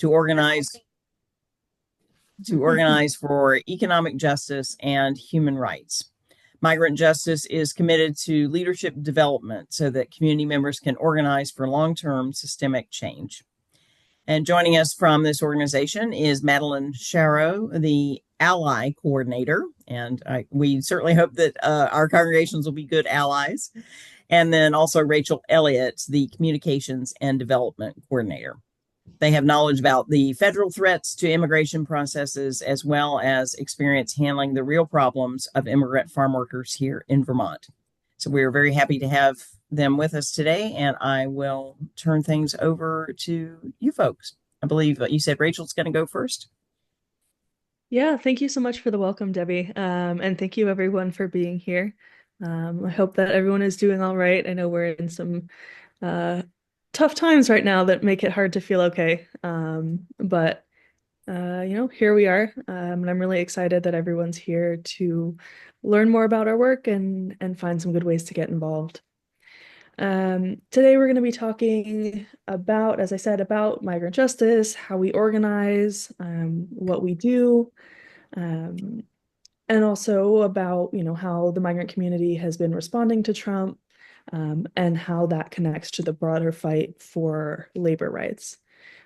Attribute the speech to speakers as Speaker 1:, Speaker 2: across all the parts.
Speaker 1: to organize for economic justice and human rights. Migrant Justice is committed to leadership development so that community members can organize for long-term systemic change. And joining us from this organization is Madeline Sharrow, the Ally Coordinator. And we certainly hope that our congregations will be good allies. And then also Rachel Elliot, the Communications and Development Coordinator. They have knowledge about the federal threats to immigration processes, as well as experience handling the real problems of immigrant farm workers here in Vermont. So we are very happy to have them with us today, and I will turn things over to you folks. I believe you said Rachel's going to go first.
Speaker 2: Yeah, thank you so much for the welcome, Debbie. And thank you everyone for being here. I hope that everyone is doing all right. I know we're in some tough times right now that make it hard to feel okay. But here we are. And I'm really excited that everyone's here to learn more about our work and find some good ways to get involved. Today we're going to be talking about, as I said, about migrant justice, how we organize, what we do, and also about, how the migrant community has been responding to Trump, and how that connects to the broader fight for labor rights.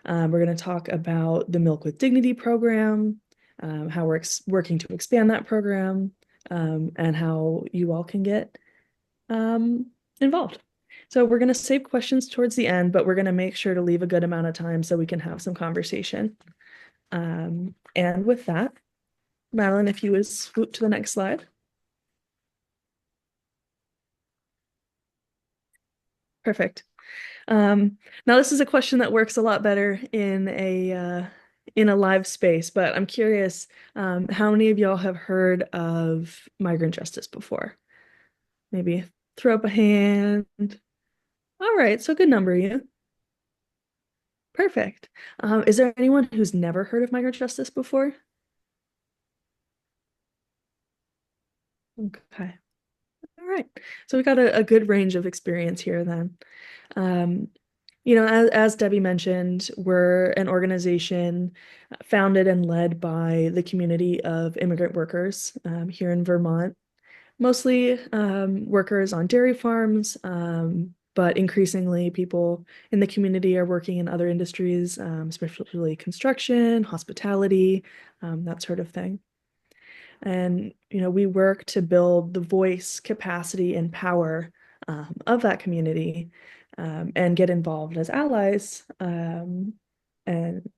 Speaker 2: We're going to talk about the Milk with Dignity program, how we're working to expand that program, and how you all can get involved. So we're going to save questions towards the end, but we're going to make sure to leave a good amount of time so we can have some conversation. And with that, Madeline, if you would swoop to the next slide. Perfect. Now this is a question that works a lot better in a live space, but I'm curious, how many of y'all have heard of migrant justice before? Maybe throw up a hand. All right, so good number of you. Perfect. Is there anyone who's never heard of migrant justice before? Okay. All right. So we got a good range of experience here then. As Debbie mentioned, we're an organization founded and led by the community of immigrant workers here in Vermont, mostly workers on dairy farms, but increasingly people in the community are working in other industries, especially construction, hospitality, that sort of thing. And, we work to build the voice, capacity, and power of that community, and get involved as allies, and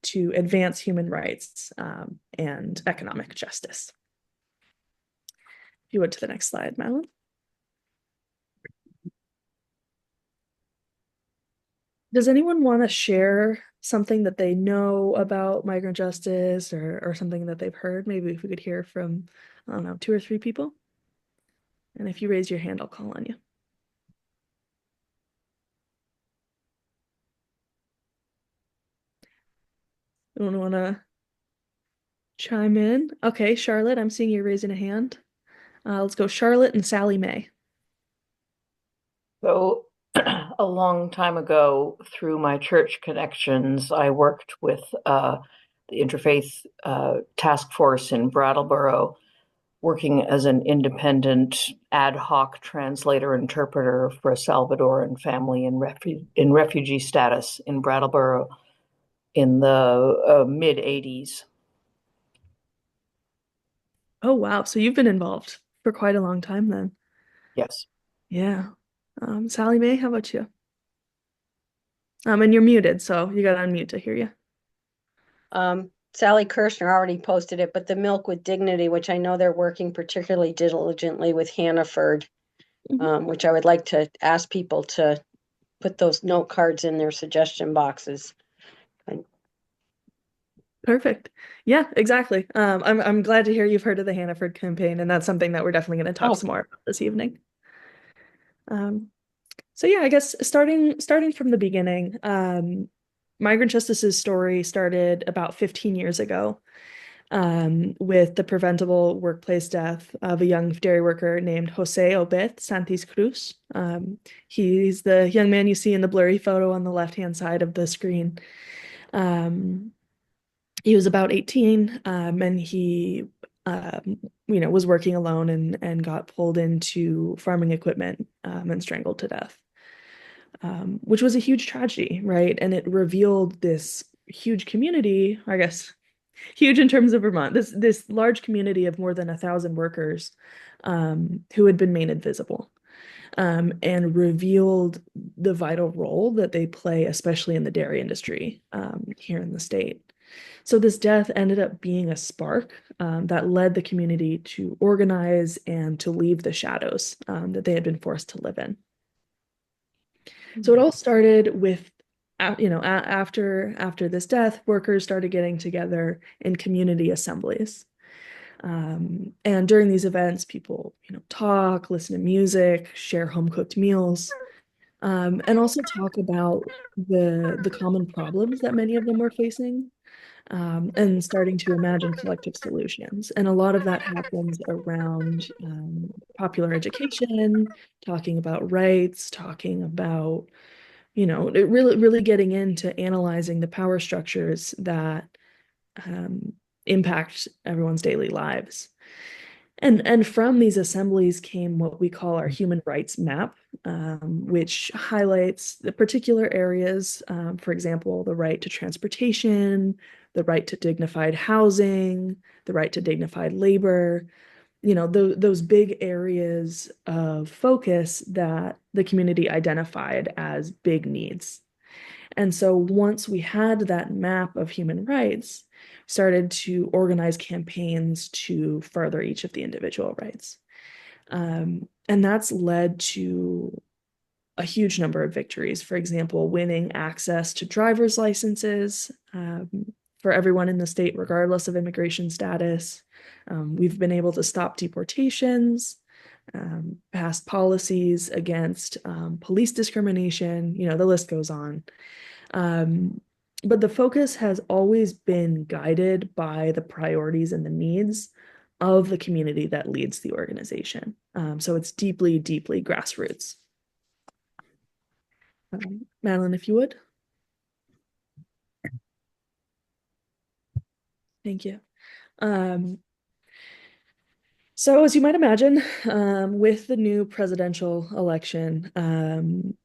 Speaker 2: to advance human rights and economic justice. If you would to the next slide, Madeline. Does anyone want to share something that they know about migrant justice or something that they've heard? Maybe if we could hear from, I don't know, 2 or 3 people. And if you raise your hand, I'll call on you. Anyone want to chime in? Okay, Charlotte, I'm seeing you raising a hand. Let's go Charlotte and Sally Mae.
Speaker 3: So a long time ago, through my church connections, I worked with the Interfaith Task Force in Brattleboro, working as an independent ad hoc translator interpreter for a Salvadoran family in refugee status in Brattleboro in the mid 80s.
Speaker 2: Oh, wow. So you've been involved for quite a long time then.
Speaker 3: Yes.
Speaker 2: Yeah. Sally Mae, how about you? And you're muted, so you got to unmute to hear you.
Speaker 4: Sally Kirshner already posted it, but the Milk with Dignity, which I know they're working particularly diligently with Hannaford, which I would like to ask people to put those note cards in their suggestion boxes.
Speaker 2: Perfect. Yeah, exactly. I'm glad to hear you've heard of the Hannaford campaign, and that's something that we're definitely going to talk some more about this evening. So yeah, I guess starting from the beginning, Migrant Justice's story started about 15 years ago, with the preventable workplace death of a young dairy worker named Jose Obed Santis Cruz. He's the young man you see in the blurry photo on the left-hand side of the screen. He was about 18, and he was working alone and got pulled into farming equipment and strangled to death, which was a huge tragedy, right? And it revealed this huge community, I guess, huge in terms of Vermont, this large community of more than 1,000 workers who had been made invisible, and revealed the vital role that they play, especially in the dairy industry here in the state. So this death ended up being a spark that led the community to organize and to leave the shadows that they had been forced to live in. So it all started with, after this death, workers started getting together in community assemblies. And during these events, people, talk, listen to music, share home-cooked meals, and also talk about the common problems that many of them were facing, and starting to imagine collective solutions. And a lot of that happens around popular education, talking about rights, talking about, it really getting into analyzing the power structures that impact everyone's daily lives. And from these assemblies came what we call our human rights map, which highlights the particular areas, for example, the right to transportation, the right to dignified housing, the right to dignified labor, those big areas of focus that the community identified as big needs. And so once we had that map of human rights, started to organize campaigns to further each of the individual rights. And that's led to a huge number of victories. For example, winning access to driver's licenses for everyone in the state, regardless of immigration status. We've been able to stop deportations, passed policies against police discrimination, the list goes on. But the focus has always been guided by the priorities and the needs of the community that leads the organization. So it's deeply, deeply grassroots. Madeline, if you would. Thank you. So as you might imagine, with the new presidential election,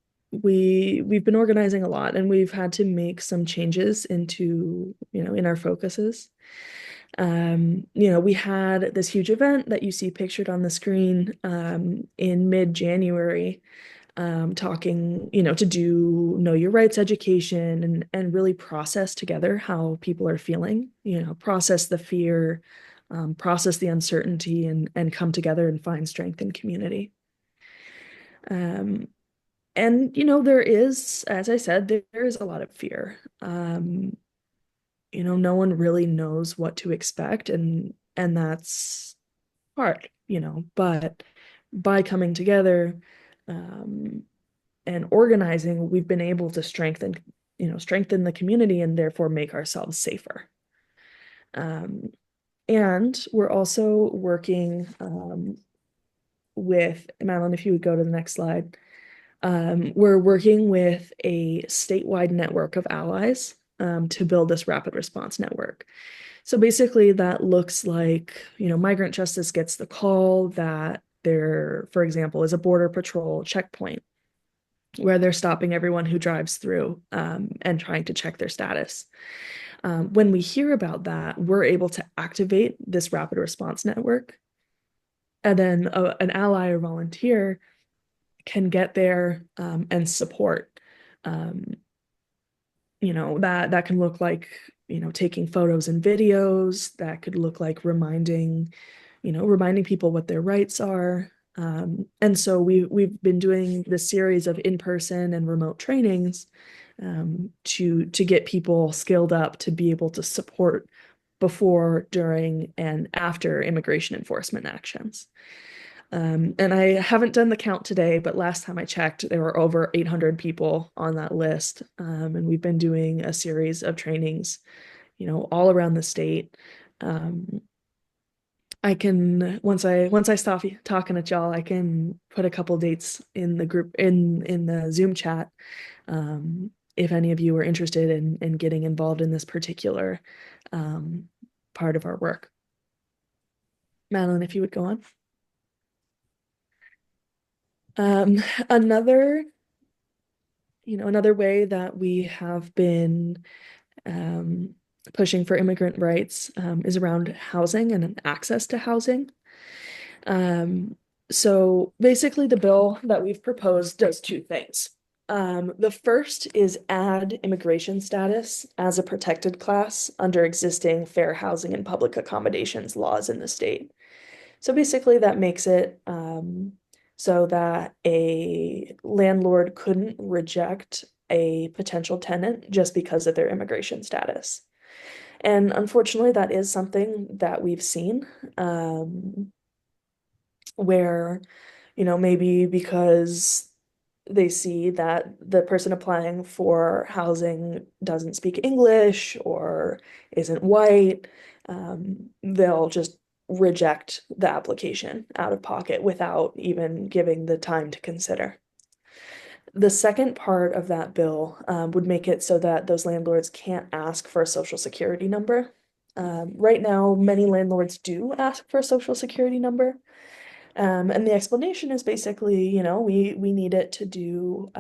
Speaker 2: we've been organizing a lot, and we've had to make some changes into, in our focuses. We had this huge event that you see pictured on the screen in mid-January, talking, to do know your rights education and really process together how people are feeling, process the fear, process the uncertainty, and come together and find strength in community. And, there is, as I said, there is a lot of fear. No one really knows what to expect, and that's hard, but by coming together and organizing, we've been able to strengthen the community and therefore make ourselves safer. And we're also working with, Madeline, if you would go to the next slide, we're working with a statewide network of allies to build this rapid response network. So basically that looks like, Migrant Justice gets the call that there, for example, is a border patrol checkpoint where they're stopping everyone who drives through and trying to check their status. When we hear about that, we're able to activate this rapid response network. And then an ally or volunteer can get there and support. That can look like, taking photos and videos. That could look like reminding people what their rights are. And so we've been doing this series of in-person and remote trainings to get people skilled up to be able to support before, during, and after immigration enforcement actions. And I haven't done the count today, but last time I checked, there were over 800 people on that list. And we've been doing a series of trainings, all around the state. I can, once I stop talking at y'all, I can put a couple dates in the group in the Zoom chat. if any of you are interested in getting involved in this particular part of our work. Madeline, if you would go on. Another way that we have been pushing for immigrant rights is around housing and access to housing. So basically, the bill that we've proposed does two things. The first is add immigration status as a protected class under existing fair housing and public accommodations laws in the state. So basically, that makes it so that a landlord couldn't reject a potential tenant just because of their immigration status. And unfortunately, that is something that we've seen where, maybe because they see that the person applying for housing doesn't speak English or isn't white, they'll just reject the application out of pocket without even giving the time to consider. The second part of that bill would make it so that those landlords can't ask for a social security number. Right now, many landlords do ask for a social security number. And the explanation is basically, we need it to do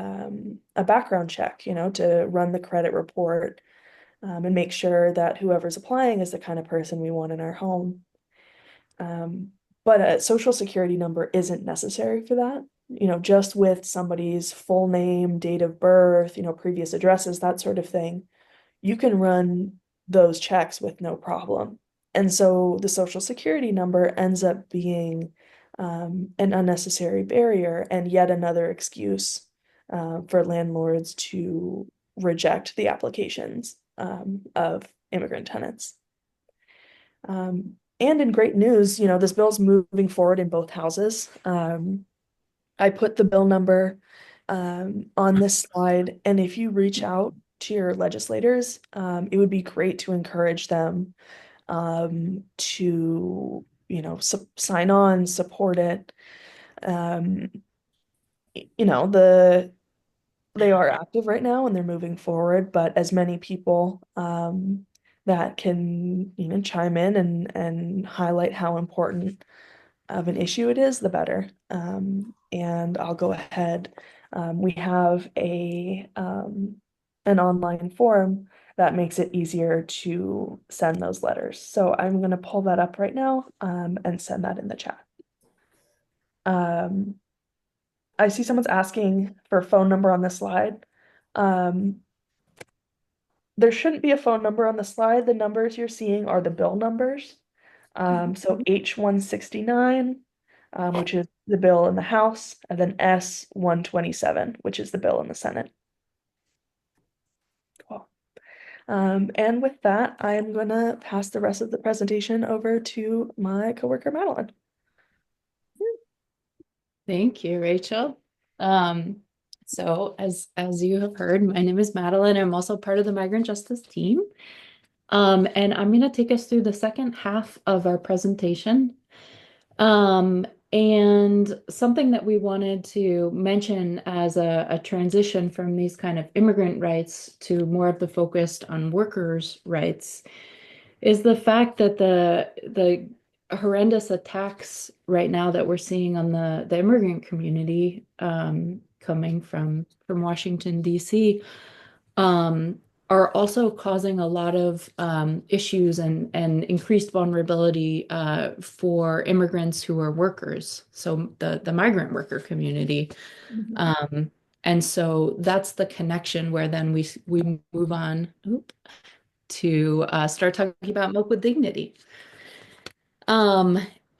Speaker 2: a background check, to run the credit report and make sure that whoever's applying is the kind of person we want in our home. But a social security number isn't necessary for that. Just with somebody's full name, date of birth, previous addresses, that sort of thing, you can run those checks with no problem. And so the social security number ends up being an unnecessary barrier and yet another excuse for landlords to reject the applications of immigrant tenants. And in great news, this bill's moving forward in both houses. I put the bill number on this slide, and if you reach out to your legislators, it would be great to encourage them to, sign on, support it. They are active right now and they're moving forward, but as many people that can, chime in and highlight how important of an issue it is, the better. And I'll go ahead. We have an online form that makes it easier to send those letters. So I'm going to pull that up right now and send that in the chat. I see someone's asking for a phone number on the slide. There shouldn't be a phone number on the slide. The numbers you're seeing are the bill numbers. So H169, which is the bill in the House, and then S127, which is the bill in the Senate. Cool. And with that, I'm going to pass the rest of the presentation over to my coworker, Madeline.
Speaker 5: Thank you, Rachel. So as you have heard, my name is Madeline. I'm also part of the Migrant Justice team. And I'm going to take us through the second half of our presentation. And something that we wanted to mention as a transition from these kind of immigrant rights to more of the focused on workers' rights is the fact that the horrendous attacks right now that we're seeing on the immigrant community coming from Washington, D.C., are also causing a lot of issues and increased vulnerability for immigrants who are workers, so the migrant worker community. Mm-hmm. And so that's the connection where then we move on to start talking about Milk with Dignity.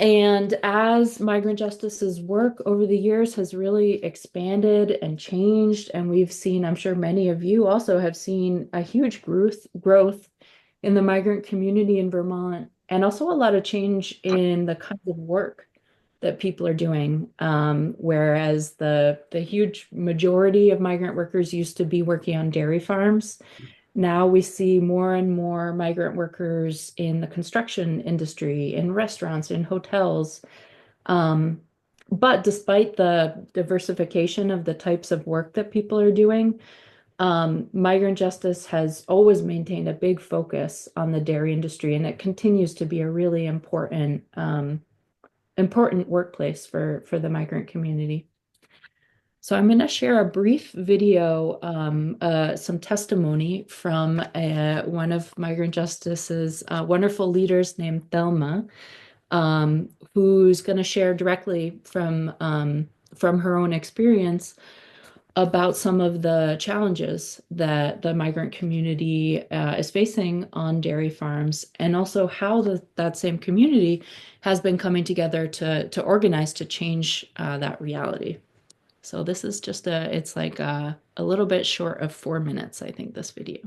Speaker 5: And as Migrant Justice's work over the years has really expanded and changed, and we've seen, I'm sure many of you also have seen a huge growth in the migrant community in Vermont, and also a lot of change in the kinds of work that people are doing. Whereas the huge majority of migrant workers used to be working on dairy farms, now we see more and more migrant workers in the construction industry, in restaurants, in hotels. But despite the diversification of the types of work that people are doing, Migrant Justice has always maintained a big focus on the dairy industry, and it continues to be a really important workplace for the migrant community. So I'm going to share a brief video, some testimony from one of Migrant Justice's wonderful leaders named Thelma, who's going to share directly from her own experience about some of the challenges that the migrant community is facing on dairy farms, and also how that same community has been coming together to organize to change that reality. So this is just it's like a little bit short of 4 minutes, I think, this video.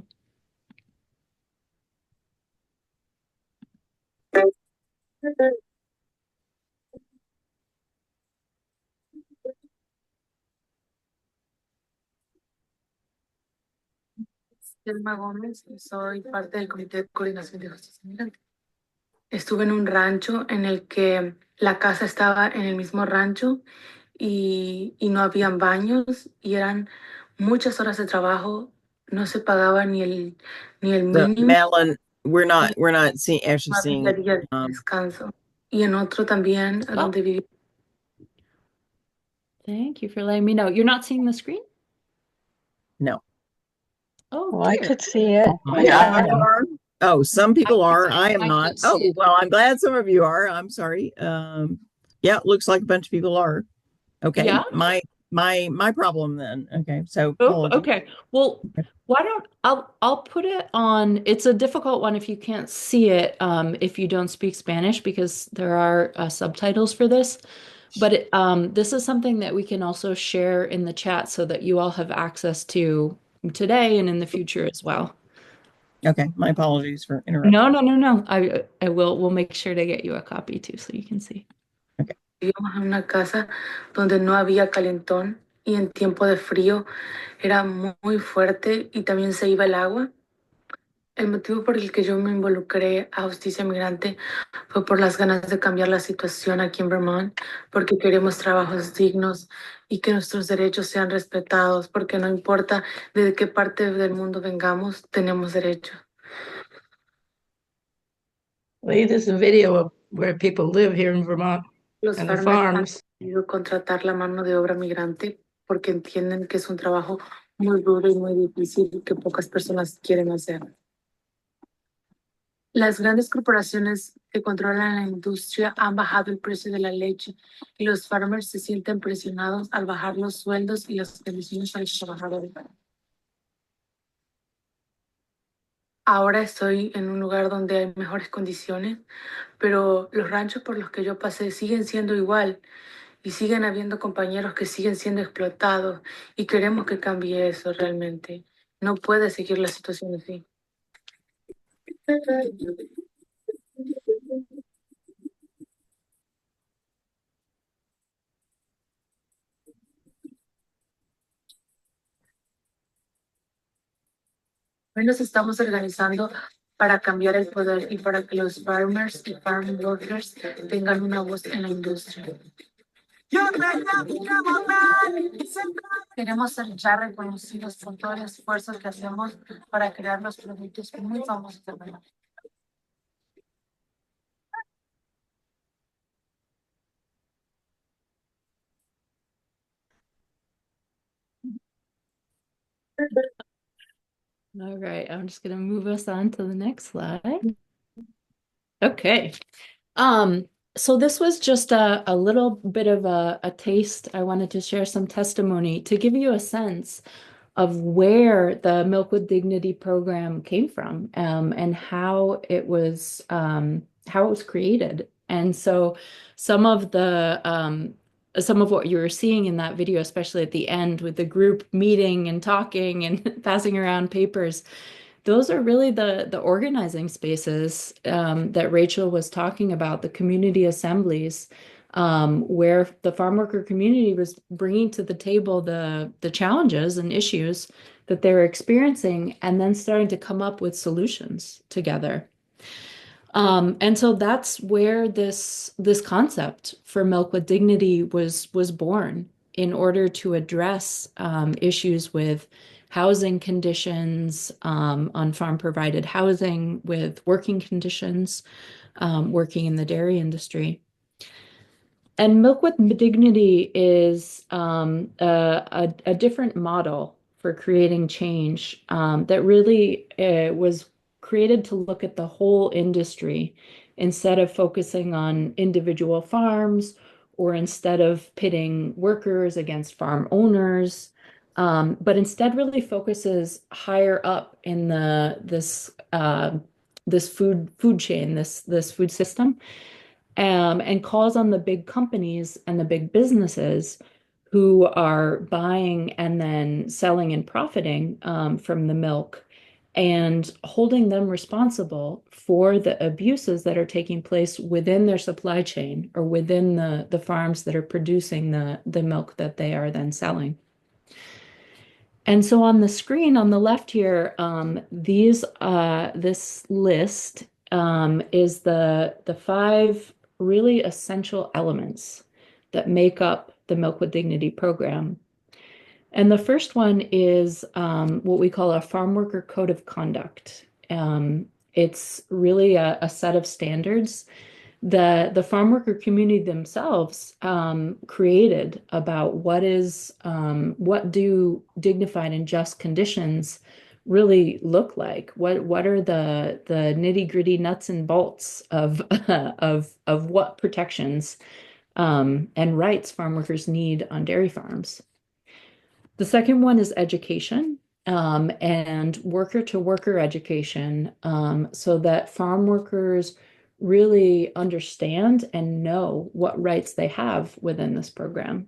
Speaker 6: Selma Gómez y soy parte del Comité de Coordinación de Justicia Migrante. Estuve en un rancho en el que la casa estaba en el mismo rancho y no habían baños y eran muchas horas de trabajo, no se pagaba ni el
Speaker 1: So,
Speaker 6: mínimo,
Speaker 1: Madeline, we're not actually
Speaker 6: no
Speaker 1: seeing.
Speaker 6: había días de descanso. Y en otro también, donde viví.
Speaker 5: Thank you for letting me know. You're not seeing the screen?
Speaker 1: No.
Speaker 5: Oh,
Speaker 4: Well, I
Speaker 5: dear.
Speaker 4: could see it.
Speaker 1: Yeah, you are. Oh, some people are. I am
Speaker 7: I
Speaker 1: not.
Speaker 7: could see
Speaker 1: Oh,
Speaker 7: it.
Speaker 1: well, I'm glad some of you are. I'm sorry. Yeah, it looks like a bunch of people are. Okay.
Speaker 5: Yeah.
Speaker 1: My problem then. Okay. So
Speaker 5: Oh,
Speaker 1: apologies.
Speaker 5: okay. Well, why don't I'll put it on. It's a difficult one if you can't see it, if you don't speak Spanish, because there are subtitles for this. But this is something that we can also share in the chat so that you all have access to today and in the future as well.
Speaker 1: Okay. My apologies for interrupting.
Speaker 5: No. We'll make sure to get you a copy too so you can see.
Speaker 6: Vivíamos en una casa donde no había calentón y en tiempo de frío era muy fuerte y también se iba el agua. El motivo por el que yo me involucré a Justicia Migrante fue por las ganas de cambiar la situación aquí en Vermont, porque queremos trabajos dignos y que nuestros derechos sean respetados, porque no importa de qué parte del mundo vengamos, tenemos derechos.
Speaker 7: Well, this is a video of where people live here in Vermont
Speaker 6: Los
Speaker 7: and the
Speaker 6: farmers han
Speaker 7: farms.
Speaker 6: decidido contratar la mano de obra migrante porque entienden que es un trabajo muy duro y muy difícil y que pocas personas quieren hacer. Las grandes corporaciones que controlan la industria han bajado el precio de la leche y los farmers se sienten presionados al bajar los sueldos y las condiciones a los trabajadores. Ahora estoy en un lugar donde hay mejores condiciones, pero los ranchos por los que yo pasé siguen siendo igual y siguen habiendo compañeros que siguen siendo explotados y queremos que cambie eso realmente. No puede seguir la situación así. Hoy nos estamos organizando para cambiar el poder y para que los farmers y farm workers tengan una voz en la industria. Queremos ser ya reconocidos por todo el esfuerzo que hacemos para crear los productos muy famosos de Vermont.
Speaker 5: All right, I'm just going to move us on to the next slide. Okay. So this was just a little bit of a taste. I wanted to share some testimony to give you a sense of where the Milk with Dignity program came from, and how it was created. And so some of what you were seeing in that video, especially at the end with the group meeting and talking and passing around papers, those are really the organizing spaces that Rachel was talking about, the community assemblies, where the farm worker community was bringing to the table the challenges and issues that they were experiencing, and then starting to come up with solutions together. And so that's where this concept for Milk with Dignity was born, in order to address issues with housing conditions, on farm provided housing with working conditions, working in the dairy industry. And Milk with Dignity is a different model for creating change that really was created to look at the whole industry instead of focusing on individual farms or instead of pitting workers against farm owners, but instead really focuses higher up in this food chain, this food system, and calls on the big companies and the big businesses who are buying and then selling and profiting from the milk and holding them responsible for the abuses that are taking place within their supply chain or within the farms that are producing the milk that they are then selling. And so on the screen on the left here, this list is the 5 really essential elements that make up the Milk with Dignity program. And the first one is what we call a farm worker code of conduct. It's really a set of standards that the farm worker community themselves created about what do dignified and just conditions really look like? What are the nitty-gritty nuts and bolts of of what protections and rights farm workers need on dairy farms? The second one is education and worker-to-worker education so that farm workers really understand and know what rights they have within this program.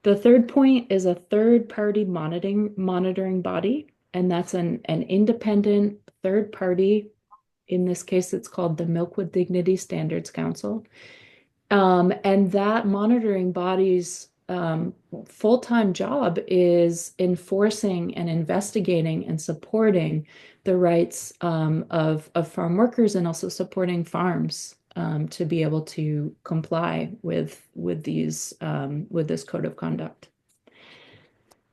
Speaker 5: The third point is a third-party monitoring body, and that's an independent third party. In this case, it's called the Milk with Dignity Standards Council. And that monitoring body's full-time job is enforcing and investigating and supporting the rights of farm workers and also supporting farms to be able to comply with this code of conduct.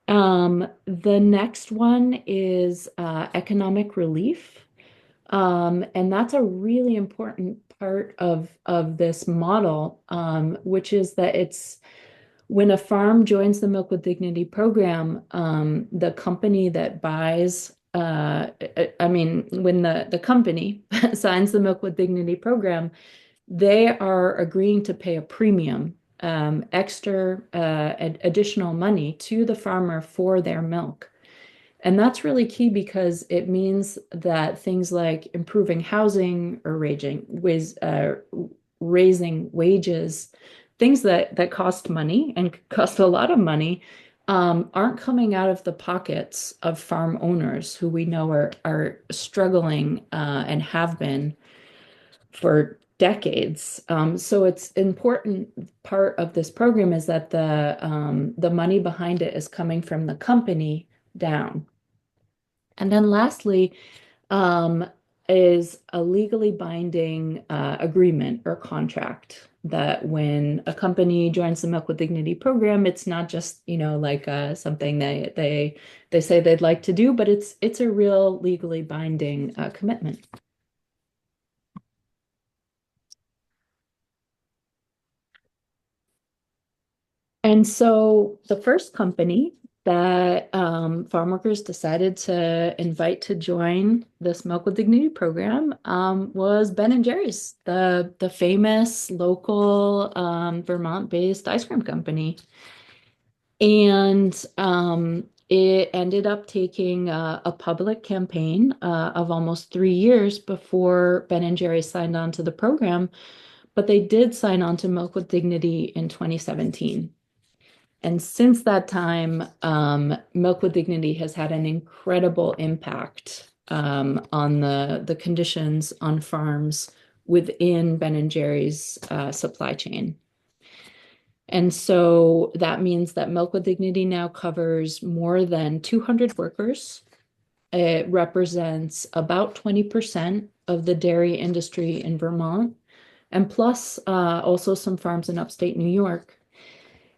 Speaker 5: The next one is economic relief. And that's a really important part of this model, which is that it's when a farm joins the Milk with Dignity program, the company that buys, when the company signs the Milk with Dignity program, they are agreeing to pay a premium, extra additional money to the farmer for their milk. And that's really key because it means that things like improving housing or raising wages, things that cost money and cost a lot of money, aren't coming out of the pockets of farm owners who we know are struggling and have been for decades. So it's important part of this program is that the money behind it is coming from the company down. And then lastly, is a legally binding agreement or contract that when a company joins the Milk with Dignity program, it's not just, like something they say they'd like to do, but it's a real legally binding commitment. And so the first company that farm workers decided to invite to join this Milk with Dignity program was Ben & Jerry's, the famous local Vermont-based ice cream company. And it ended up taking a public campaign of almost 3 years before Ben & Jerry's signed on to the program, but they did sign on to Milk with Dignity in 2017. And since that time, Milk with Dignity has had an incredible impact on the conditions on farms within Ben & Jerry's supply chain. And so that means that Milk with Dignity now covers more than 200 workers. It represents about 20% of the dairy industry in Vermont, and plus also some farms in upstate New York.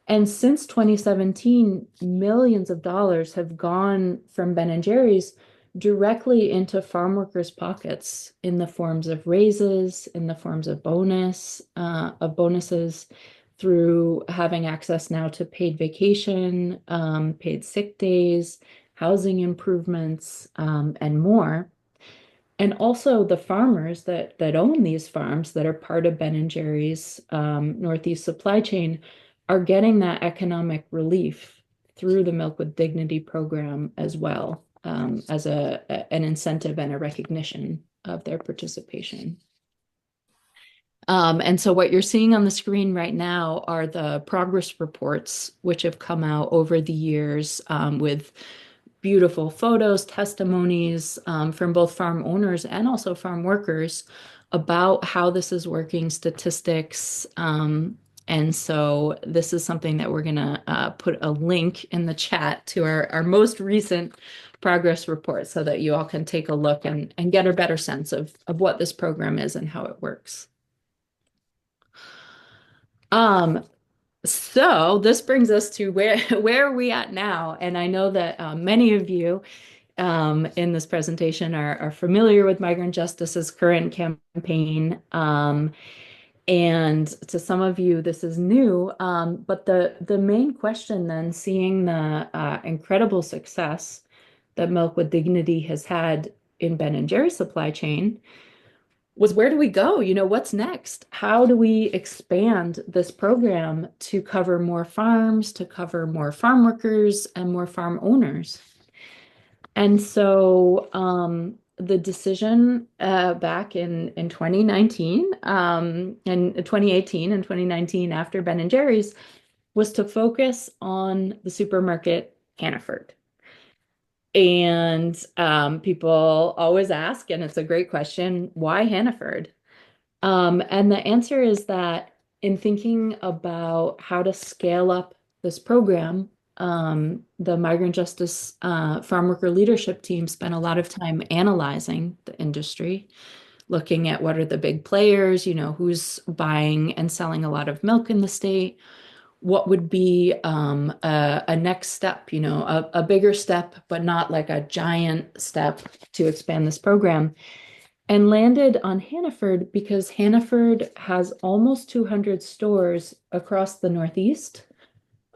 Speaker 5: And since 2017, millions of dollars have gone from Ben and Jerry's directly into farm workers' pockets in the forms of raises, in the forms of bonuses, through having access now to paid vacation, paid sick days, housing improvements, and more. And also the farmers that own these farms that are part of Ben and Jerry's Northeast supply chain are getting that economic relief through the Milk with Dignity program as well, as an incentive and a recognition of their participation. And so what you're seeing on the screen right now are the progress reports, which have come out over the years with beautiful photos, testimonies from both farm owners and also farm workers about how this is working, statistics. And so this is something that we're going to put a link in the chat to our most recent progress report so that you all can take a look and get a better sense of what this program is and how it works. So this brings us to where are we at now? And I know that many of you in this presentation are familiar with Migrant Justice's current campaign. And to some of you, this is new. But the main question then, seeing the incredible success that Milk with Dignity has had in Ben and Jerry's supply chain, was where do we go? What's next? How do we expand this program to cover more farms, to cover more farm workers and more farm owners? And so the decision back in 2019 and 2018 and 2019 after Ben and Jerry's was to focus on the supermarket Hannaford. And people always ask, and it's a great question, why Hannaford? And the answer is that in thinking about how to scale up this program, the Migrant Justice Farm Worker Leadership Team spent a lot of time analyzing the industry, looking at what are the big players, who's buying and selling a lot of milk in the state, what would be a next step, a bigger step, but not like a giant step to expand this program, and landed on Hannaford because Hannaford has almost 200 stores across the Northeast.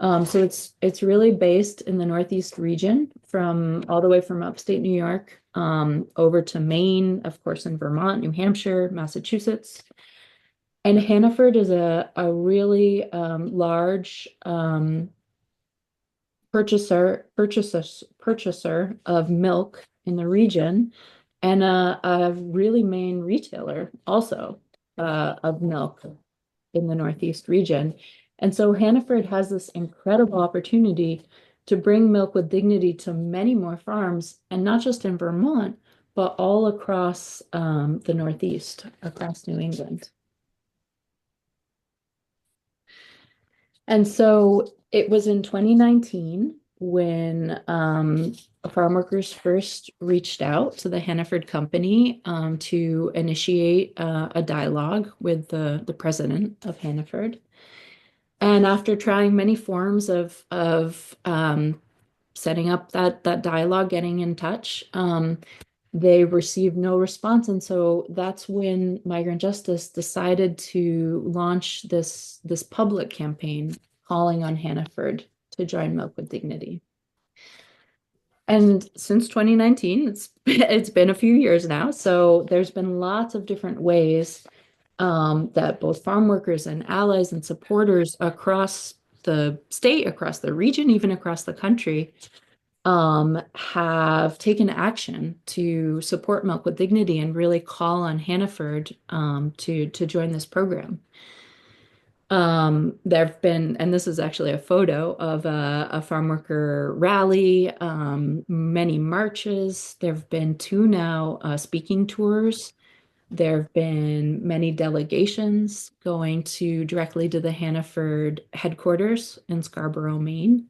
Speaker 5: So it's really based in the Northeast region, from all the way from upstate New York over to Maine, of course, in Vermont, New Hampshire, Massachusetts. And Hannaford is a really large purchaser of milk in the region, and a really main retailer also of milk in the Northeast region. And so Hannaford has this incredible opportunity to bring Milk with Dignity to many more farms, and not just in Vermont, but all across the Northeast, across New England. And so it was in 2019 when farm workers first reached out to the Hannaford company to initiate a dialogue with the president of Hannaford. And after trying many forms of setting up that dialogue, getting in touch, they received no response. And so that's when Migrant Justice decided to launch this public campaign calling on Hannaford to join Milk with Dignity. And since 2019, it's been a few years now. So there's been lots of different ways that both farm workers and allies and supporters across the state, across the region, even across the country, have taken action to support Milk with Dignity and really call on Hannaford to join this program. There have been, and this is actually a photo of a farm worker rally, many marches. There have been 2 now speaking tours. There have been many delegations going directly to the Hannaford headquarters in Scarborough, Maine.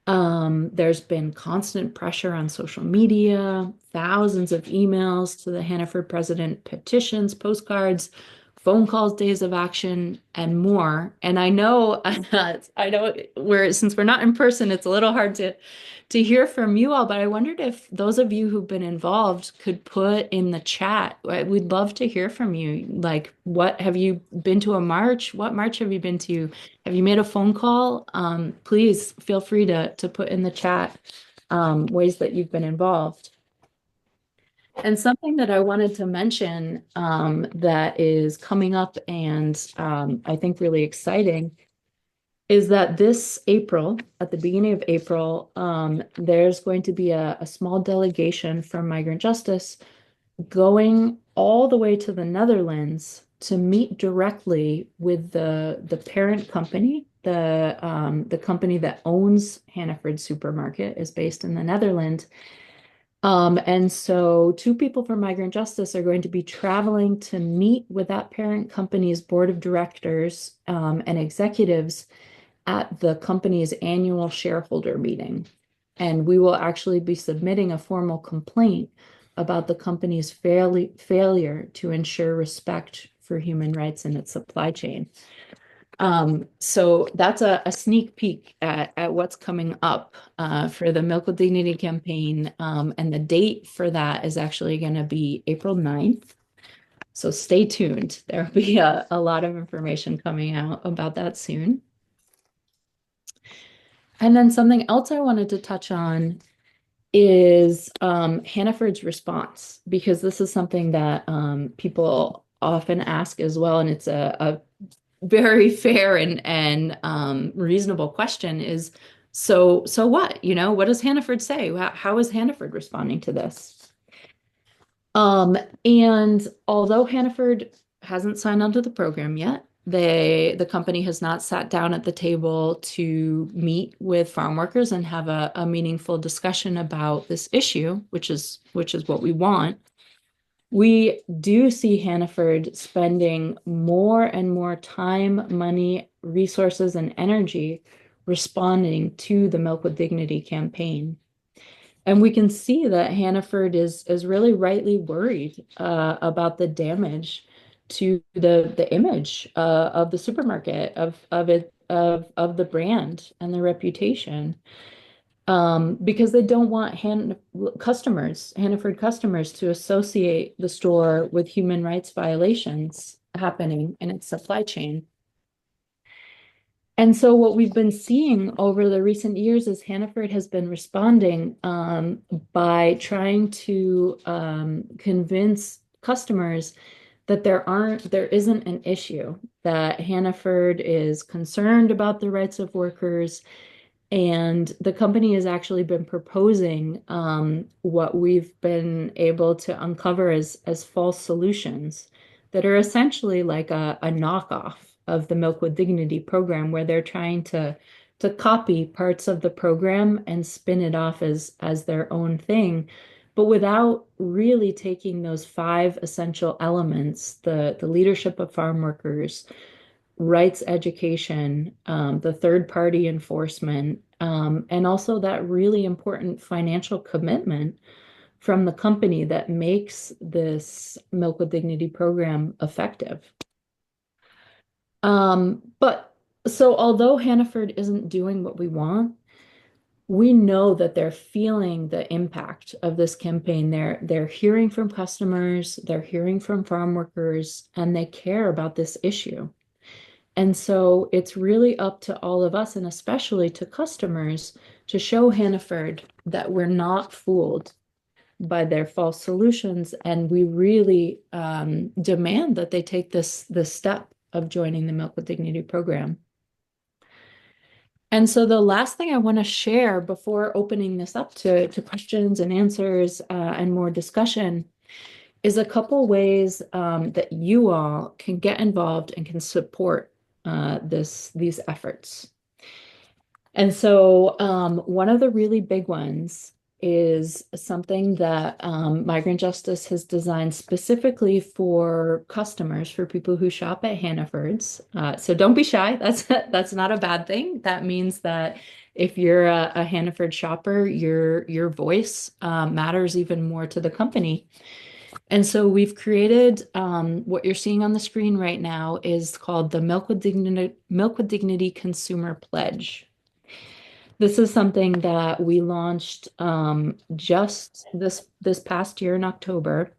Speaker 5: There's been constant pressure on social media, thousands of emails to the Hannaford president, petitions, postcards, phone calls, days of action, and more. And I know, since we're not in person, it's a little hard to hear from you all, but I wondered if those of you who've been involved could put in the chat. We'd love to hear from you. Like, what have you been to a march? What march have you been to? Have you made a phone call? Please feel free to put in the chat ways that you've been involved. And something that I wanted to mention that is coming up and I think really exciting is that this April, at the beginning of April, there's going to be a small delegation from Migrant Justice going all the way to the Netherlands to meet directly with the parent company. The company that owns Hannaford Supermarket is based in the Netherlands. And so 2 people from Migrant Justice are going to be traveling to meet with that parent company's board of directors and executives at the company's annual shareholder meeting. And we will actually be submitting a formal complaint about the company's failure to ensure respect for human rights in its supply chain. So that's a sneak peek at what's coming up for the Milk with Dignity campaign. And the date for that is actually going to be April 9th. So stay tuned. There'll be a lot of information coming out about that soon. And then something else I wanted to touch on is Hannaford's response, because this is something that people often ask as well. And it's a very fair and reasonable question is, so what? What does Hannaford say? How is Hannaford responding to this? And although Hannaford hasn't signed onto the program yet, the company has not sat down at the table to meet with farm workers and have a meaningful discussion about this issue, which is what we want. We do see Hannaford spending more and more time, money, resources, and energy responding to the Milk with Dignity campaign. And we can see that Hannaford is really rightly worried about the damage to the image of the supermarket, of the brand and the reputation. Because they don't want Hannaford customers to associate the store with human rights violations happening in its supply chain. And so what we've been seeing over the recent years is Hannaford has been responding by trying to convince customers that there isn't an issue, that Hannaford is concerned about the rights of workers. And the company has actually been proposing what we've been able to uncover as false solutions that are essentially like a knockoff of the Milk with Dignity program, where they're trying to copy parts of the program and spin it off as their own thing, but without really taking those 5 essential elements, the leadership of farm workers, rights education, the third-party enforcement, and also that really important financial commitment from the company that makes this Milk with Dignity program effective. But so although Hannaford isn't doing what we want, we know that they're feeling the impact of this campaign. They're hearing from customers, they're hearing from farm workers, and they care about this issue. And so it's really up to all of us, and especially to customers, to show Hannaford that we're not fooled by their false solutions. And we really demand that they take this step of joining the Milk with Dignity program. And so the last thing I want to share before opening this up to questions and answers and more discussion is a couple ways that you all can get involved and can support these efforts. And so one of the really big ones is something that Migrant Justice has designed specifically for customers, for people who shop at Hannaford's. So don't be shy. That's not a bad thing. That means that if you're a Hannaford shopper, your voice matters even more to the company. And so we've created what you're seeing on the screen right now is called the Milk with Dignity Consumer Pledge. This is something that we launched just this past year in October.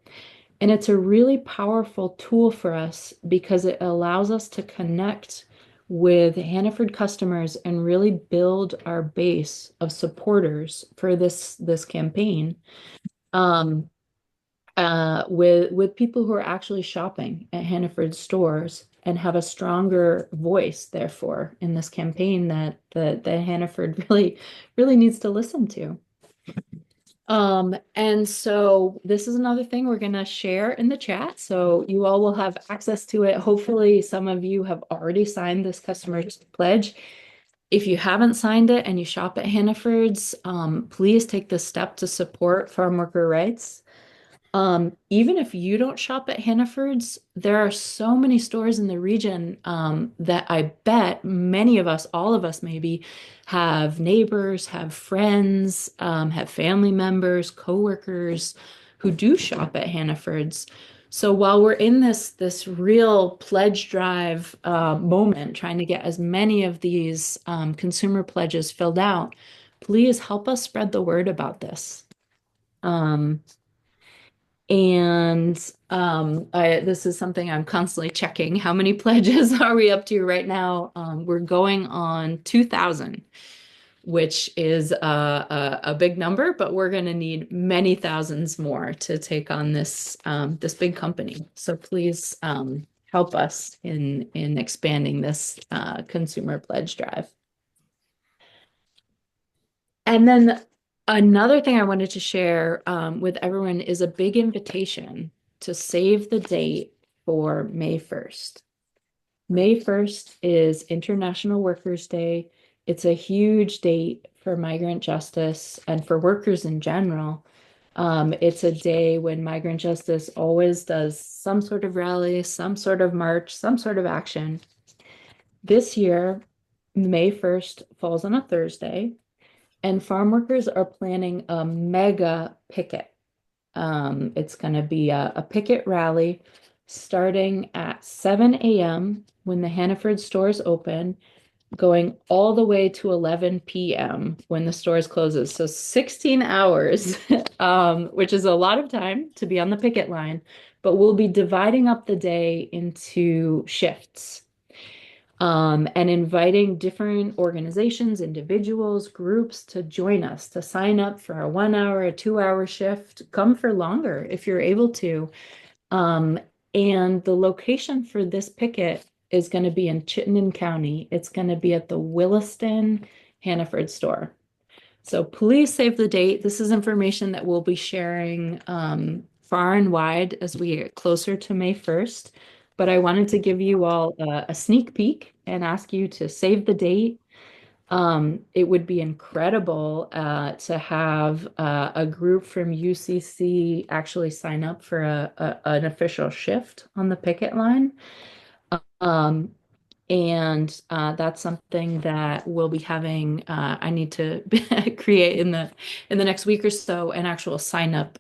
Speaker 5: And it's a really powerful tool for us because it allows us to connect with Hannaford customers and really build our base of supporters for this campaign. With people who are actually shopping at Hannaford stores and have a stronger voice, therefore, in this campaign that Hannaford really needs to listen to. And so this is another thing we're going to share in the chat. So you all will have access to it. Hopefully some of you have already signed this customer pledge. If you haven't signed it and you shop at Hannaford's, please take the step to support farm worker rights. Even if you don't shop at Hannaford's, there are so many stores in the region that I bet many of us, all of us maybe, have neighbors, have friends, have family members, coworkers who do shop at Hannaford's. So while we're in this real pledge drive moment, trying to get as many of these consumer pledges filled out, please help us spread the word about this. This is something I'm constantly checking. How many pledges are we up to right now? We're going on 2,000, which is a big number, but we're going to need many thousands more to take on this big company. So please help us in expanding this consumer pledge drive. And then another thing I wanted to share with everyone is a big invitation to save the date for May 1st. May 1st is International Workers' Day. It's a huge date for migrant justice and for workers in general. It's a day when Migrant Justice always does some sort of rally, some sort of march, some sort of action. This year, May 1st falls on a Thursday. And farm workers are planning a mega picket. It's going to be a picket rally starting at 7 a.m. when the Hannaford stores open, going all the way to 11 p.m. when the stores closes. So 16 hours, which is a lot of time to be on the picket line, but we'll be dividing up the day into shifts. And inviting different organizations, individuals, groups to join us, to sign up for a 1 hour, a 2 hour shift, come for longer if you're able to. And the location for this picket is going to be in Chittenden County. It's going to be at the Williston Hannaford store. So please save the date. This is information that we'll be sharing far and wide as we get closer to May 1st. But I wanted to give you all a sneak peek and ask you to save the date. It would be incredible to have a group from UCC actually sign up for an official shift on the picket line. And that's something that we'll be having. I need to create in the next week or so an actual sign up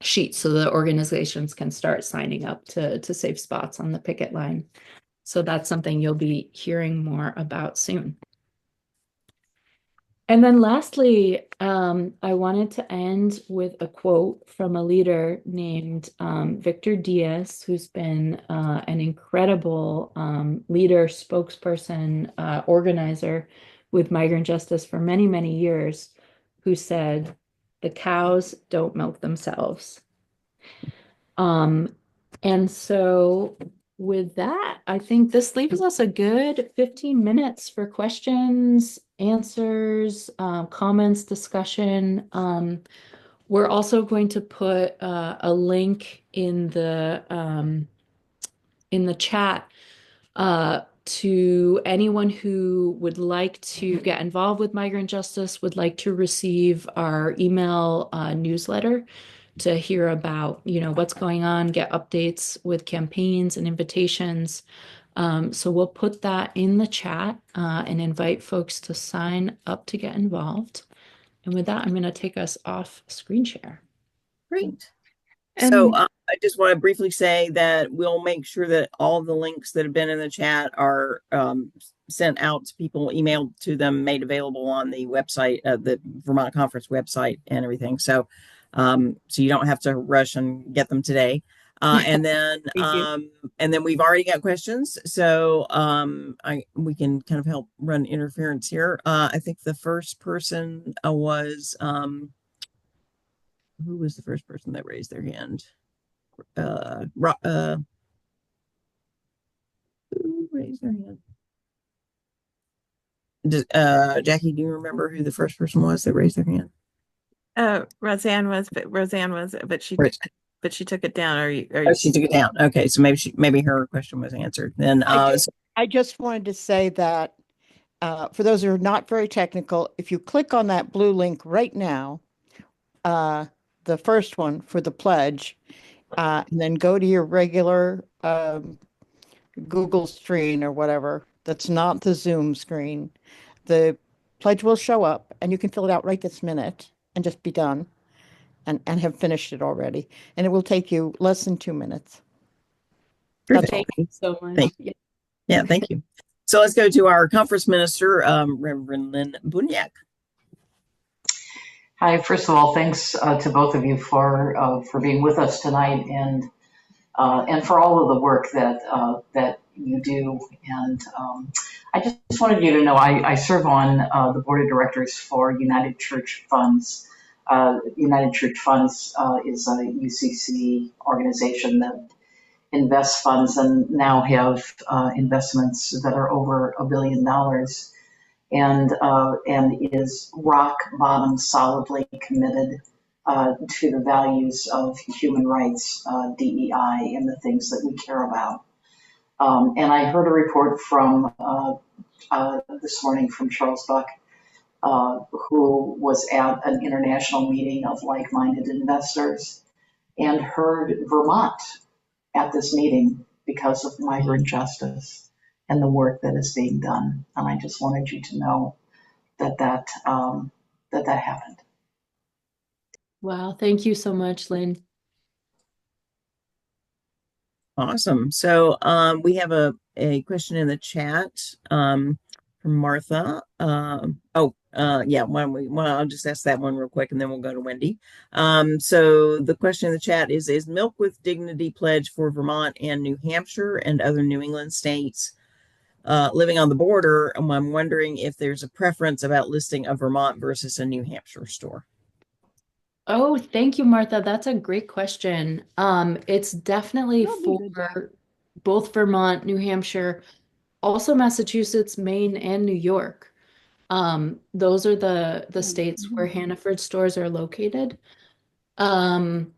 Speaker 5: sheet so the organizations can start signing up to save spots on the picket line. So that's something you'll be hearing more about soon. And then lastly, I wanted to end with a quote from a leader named Victor Diaz, who's been an incredible leader, spokesperson, organizer with Migrant Justice for many, many years, who said, "The cows don't milk themselves." And so with that, I think this leaves us a good 15 minutes for questions, answers, comments, discussion. We're also going to put a link in the chat to anyone who would like to get involved with Migrant Justice, would like to receive our email newsletter to hear about, what's going on, get updates with campaigns and invitations. So we'll put that in the chat and invite folks to sign up to get involved. And with that, I'm going to take us off screen share.
Speaker 1: Great. So I just want to briefly say that we'll make sure that all of the links that have been in the chat are sent out to people, emailed to them, made available on the website, the Vermont Conference website and everything. So so you don't have to rush and get them today. And then we've already got questions. So we can kind of help run interference here. I think the first person was who was the first person that raised their hand? Who raised their hand? Jackie, do you remember who the first person was that raised their hand?
Speaker 8: Roseanne was, but she took it down.
Speaker 1: She took it down. Okay, so maybe her question was answered. Then
Speaker 9: I just wanted to say that for those who are not very technical, if you click on that blue link right now, the first one for the pledge, and then go to your regular Google screen or whatever, that's not the Zoom screen, the pledge will show up and you can fill it out right this minute and just be done and have finished it already. And it will take you less than 2 minutes.
Speaker 5: Thank you so much.
Speaker 1: Yeah, thank you. So let's go to our conference minister, Reverend Lynn Bunyak.
Speaker 10: Hi, first of all, thanks to both of you for being with us tonight and for all of the work that you do. And I just wanted you to know I serve on the board of directors for United Church Funds. United Church Funds is a UCC organization that invests funds and now have investments that are over $1 billion. And is rock bottom solidly committed to the values of human rights, DEI, and the things that we care about. And I heard a report from this morning from Charles Buck, who was at an international meeting of like-minded investors and heard Vermont at this meeting because of migrant justice and the work that is being done. And I just wanted you to know that happened.
Speaker 5: Wow, thank you so much, Lynn.
Speaker 1: Awesome. So we have a question in the chat from Martha. Yeah, I'll just ask that one real quick and then we'll go to Wendy. So the question in the chat is Milk with Dignity pledge for Vermont and New Hampshire and other New England states living on the border? I'm wondering if there's a preference about listing a Vermont versus a New Hampshire store.
Speaker 5: Oh, thank you, Martha. That's a great question. It's definitely for both Vermont, New Hampshire, also Massachusetts, Maine, and New York. Those are the states where Hannaford stores are located. And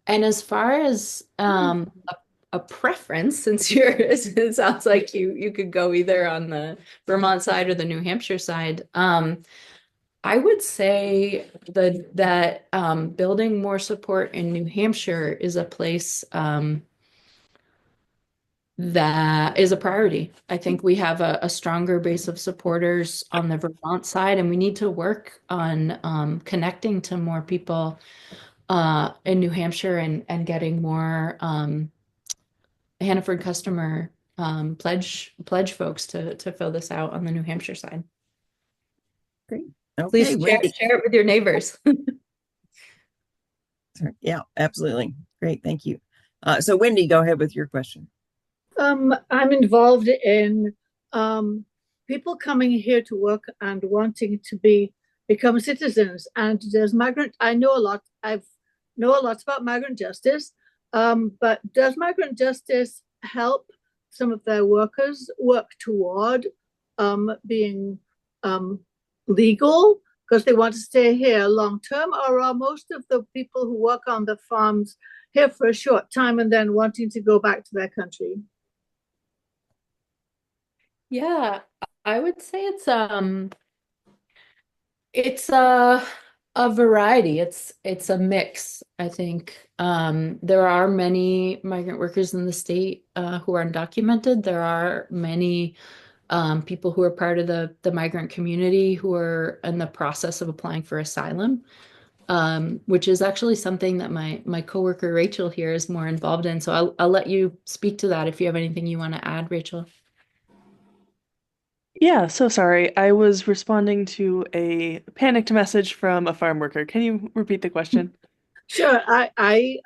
Speaker 5: as far as a preference, since it sounds like you could go either on the Vermont side or the New Hampshire side. I would say that building more support in New Hampshire is a place that is a priority. I think we have a stronger base of supporters on the Vermont side, and we need to work on connecting to more people in New Hampshire and getting more Hannaford customer pledge folks to fill this out on the New Hampshire side.
Speaker 1: Great. Okay,
Speaker 5: please share it with your neighbors.
Speaker 1: Yeah, absolutely. Great, thank you. So Wendy, go ahead with your question.
Speaker 11: I'm involved in people coming here to work and wanting to become citizens. And there's I know a lot about migrant justice, but does migrant justice help some of their workers work toward being legal because they want to stay here long term, or are most of the people who work on the farms here for a short time and then wanting to go back to their country?
Speaker 5: Yeah, I would say it's a variety. It's a mix, I think. There are many migrant workers in the state who are undocumented. There are many people who are part of the migrant community who are in the process of applying for asylum. which is actually something that my coworker Rachel here is more involved in. So I'll let you speak to that if you have anything you want to add, Rachel.
Speaker 2: Yeah, so sorry. I was responding to a panicked message from a farm worker. Can you repeat the question?
Speaker 11: Sure. I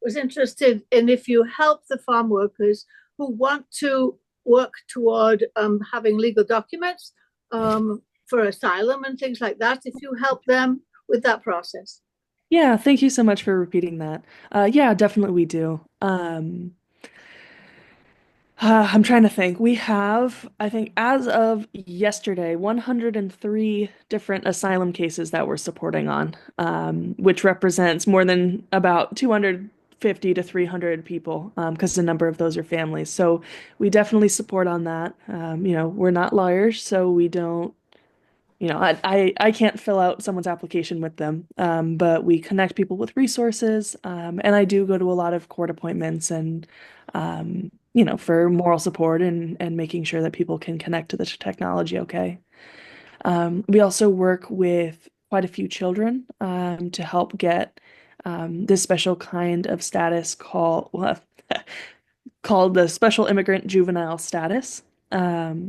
Speaker 11: was interested in if you help the farm workers who want to work toward having legal documents for asylum and things like that, if you help them with that process.
Speaker 2: Yeah, thank you so much for repeating that. Yeah, definitely we do. I'm trying to think. We have, I think, as of yesterday, 103 different asylum cases that we're supporting on, which represents more than about 250 to 300 people, because a number of those are families. So we definitely support on that. We're not lawyers, so we don't, I can't fill out someone's application with them, but we connect people with resources, and I do go to a lot of court appointments and, for moral support and making sure that people can connect to the technology okay. We also work with quite a few children to help get this special kind of status called the Special Immigrant Juvenile Status,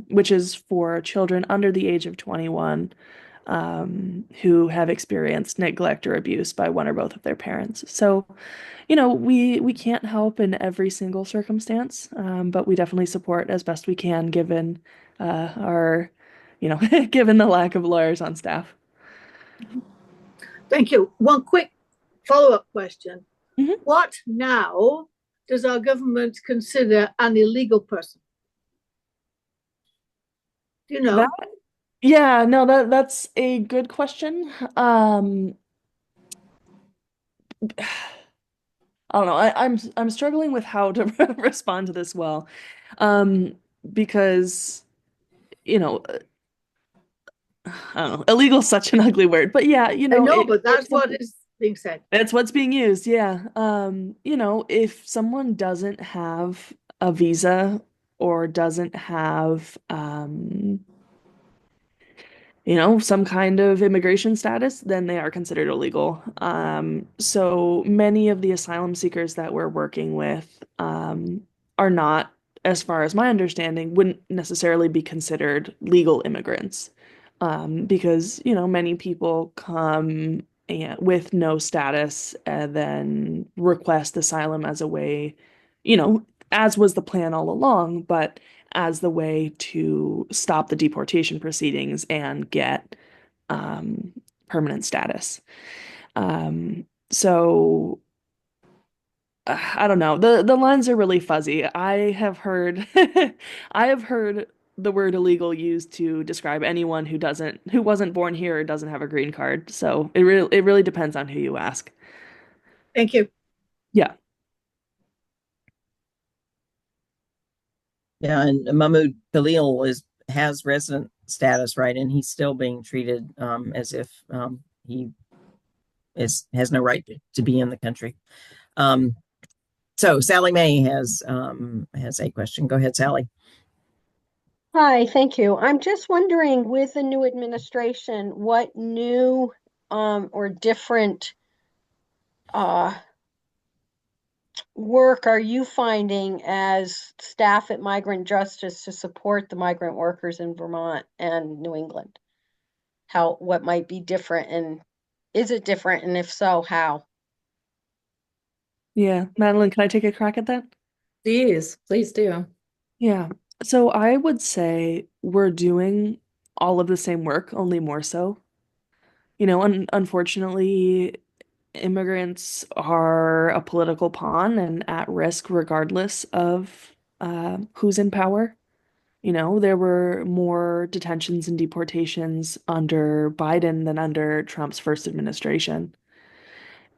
Speaker 2: which is for children under the age of 21 who have experienced neglect or abuse by one or both of their parents. So, we can't help in every single circumstance, but we definitely support as best we can given our, given the lack of lawyers on staff.
Speaker 11: Thank you. One quick follow-up question.
Speaker 2: Mhm.
Speaker 11: What now does our government consider an illegal person? Do you know?
Speaker 2: Yeah, no, that's a good question. I don't know. I'm struggling with how to respond to this well, because I don't know. Illegal is such an ugly word, but yeah,
Speaker 11: I know, but that's what is being said.
Speaker 2: That's what's being used. Yeah. If someone doesn't have a visa or doesn't have, some kind of immigration status, then they are considered illegal. So many of the asylum seekers that we're working with are not, as far as my understanding, wouldn't necessarily be considered legal immigrants. Because, many people come with no status and then request asylum as a way, as was the plan all along, but as the way to stop the deportation proceedings and get permanent status. So I don't know. The lines are really fuzzy. I have heard I have heard the word illegal used to describe anyone who wasn't born here or doesn't have a green card. So it really depends on who you ask.
Speaker 11: Thank you.
Speaker 2: Yeah.
Speaker 1: Yeah, and Mahmoud Khalil has resident status, right? And he's still being treated as if he has no right to be in the country. So Sally Mae has a question. Go ahead, Sally.
Speaker 4: Hi, thank you. I'm just wondering, with the new administration, what new or different work are you finding as staff at Migrant Justice to support the migrant workers in Vermont and New England? What might be different, and is it different, and if so, how?
Speaker 2: Yeah. Madeline, can I take a crack at that?
Speaker 5: Please do.
Speaker 2: Yeah. So I would say we're doing all of the same work, only more so. Unfortunately, immigrants are a political pawn and at risk regardless of who's in power. There were more detentions and deportations under Biden than under Trump's first administration.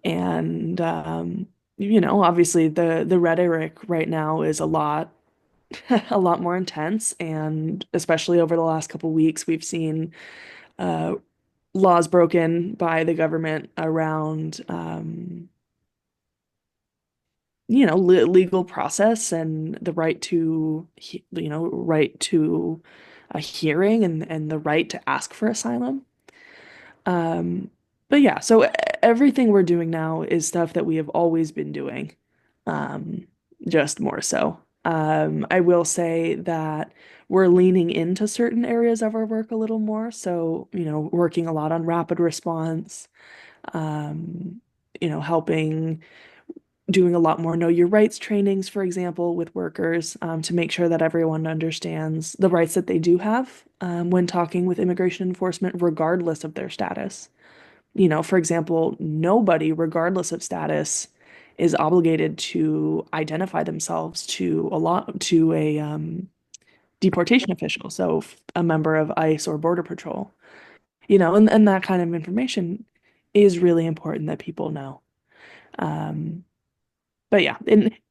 Speaker 2: And obviously the rhetoric right now is a lot a lot more intense, and especially over the last couple weeks, we've seen uh, laws broken by the government around legal process and the right to a hearing and the right to ask for asylum. But yeah, so everything we're doing now is stuff that we have always been doing, just more so. I will say that we're leaning into certain areas of our work a little more. So, working a lot on rapid response, um, helping doing a lot more know your rights trainings, for example, with workers, to make sure that everyone understands the rights that they do have, when talking with immigration enforcement, regardless of their status. For example, nobody, regardless of status, is obligated to identify themselves to a deportation official, so a member of ICE or Border Patrol. And that kind of information is really important that people know. But yeah,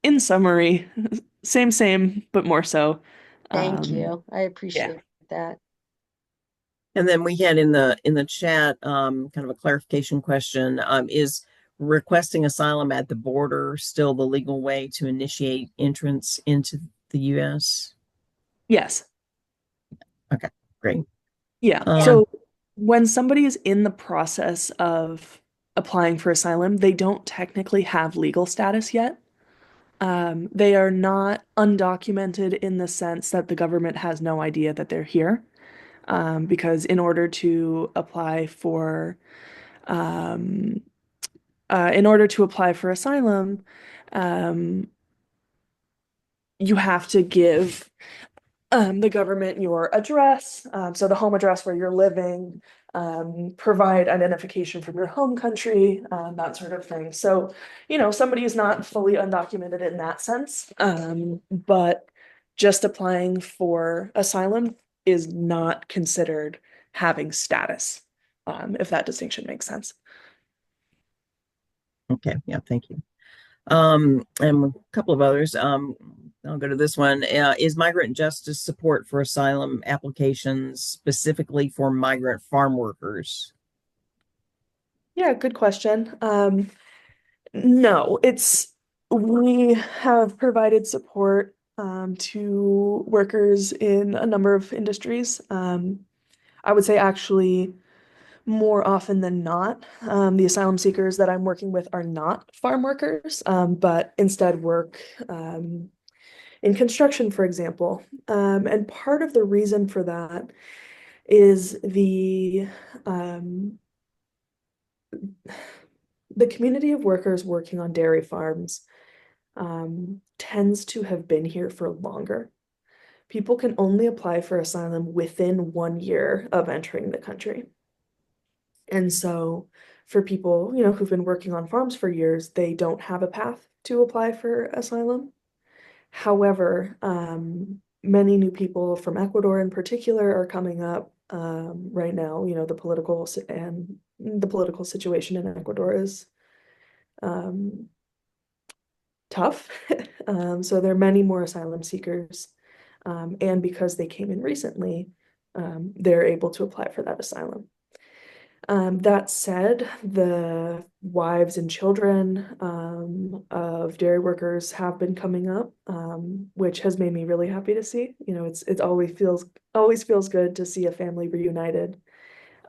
Speaker 2: in summary, same, but more so.
Speaker 4: Thank you. I
Speaker 2: Yeah.
Speaker 4: appreciate that.
Speaker 1: And then we had in the chat kind of a clarification question. Is requesting asylum at the border still the legal way to initiate entrance into the U.S.?
Speaker 2: Yes.
Speaker 1: Okay, great.
Speaker 2: Yeah. So when somebody is in the process of applying for asylum, they don't technically have legal status yet. They are not undocumented in the sense that the government has no idea that they're here. Because in order to apply for asylum, you have to give the government your address, so the home address where you're living, provide identification from your home country, that sort of thing. So, somebody is not fully undocumented in that sense, but just applying for asylum is not considered having status, if that distinction makes sense.
Speaker 1: Okay, yeah, thank you. And a couple of others. I'll go to this one. Is migrant justice support for asylum applications specifically for migrant farm workers?
Speaker 2: Yeah, good question. No, we have provided support to workers in a number of industries. I would say actually more often than not, the asylum seekers that I'm working with are not farm workers, but instead work in construction, for example. And part of the reason for that is the community of workers working on dairy farms tends to have been here for longer. People can only apply for asylum within 1 year of entering the country. And so for people, who've been working on farms for years, they don't have a path to apply for asylum. However, many new people from Ecuador in particular are coming up right now. The political situation in Ecuador is tough. So there are many more asylum seekers. And because they came in recently, they're able to apply for that asylum. That said, the wives and children of dairy workers have been coming up, which has made me really happy to see. It always feels good to see a family reunited.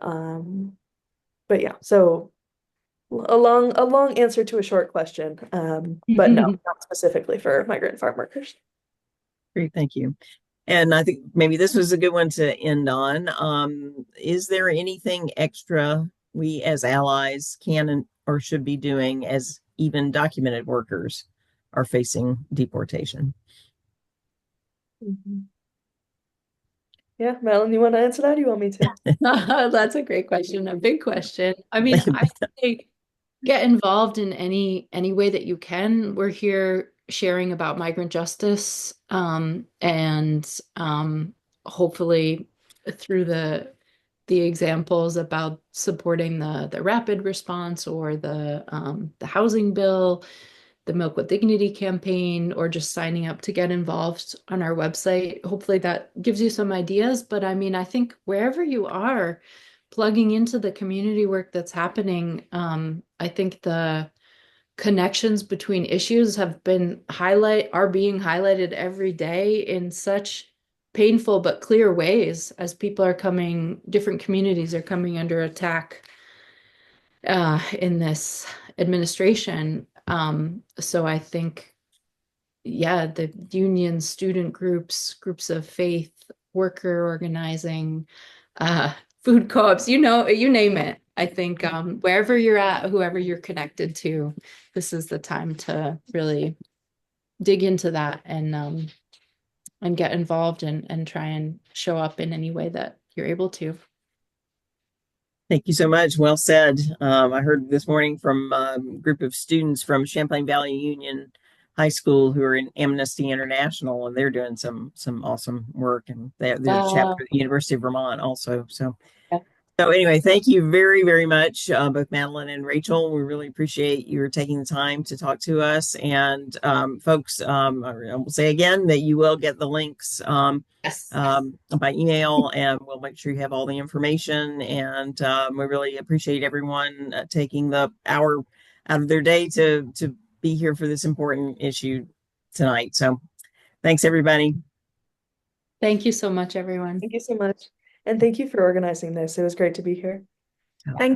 Speaker 2: But yeah, so a long answer to a short question, but no, not specifically for migrant farm workers.
Speaker 1: Great, thank you. And I think maybe this was a good one to end on. Is there anything extra we as allies can or should be doing as even documented workers are facing deportation?
Speaker 2: Yeah, Madeline, you want to answer that? Or do you want me to?
Speaker 5: That's a great question, a big question. I mean, I say get involved in any way that you can. We're here sharing about migrant justice, and hopefully through the examples about supporting the rapid response or the housing bill, the Milk with Dignity campaign, or just signing up to get involved on our website. Hopefully that gives you some ideas. But I mean, I think wherever you are, plugging into the community work that's happening, I think the connections between issues are being highlighted every day in such painful but clear ways as different communities are coming under attack. in this administration. So I think, yeah, the unions, student groups of faith, worker organizing, food co-ops, you name it. I think wherever you're at, whoever you're connected to, this is the time to really dig into that and get involved and try and show up in any way that you're able to.
Speaker 1: Thank you so much. Well said. I heard this morning from a group of students from Champlain Valley Union High School who are in Amnesty International, and they're doing some awesome work, and they're a chapter at the University of Vermont also. So.
Speaker 5: Yeah.
Speaker 1: So anyway, thank you very, very much, both Madeline and Rachel. We really appreciate you taking the time to talk to us. And folks, I will say again that you will get the links
Speaker 5: Yes.
Speaker 1: by email, and we'll make sure you have all the information. And we really appreciate everyone taking the hour out of their day to be here for this important issue tonight. So thanks, everybody.
Speaker 5: Thank you so much, everyone.
Speaker 2: Thank you so much. And thank you for organizing this. It was great to be here.
Speaker 8: Thank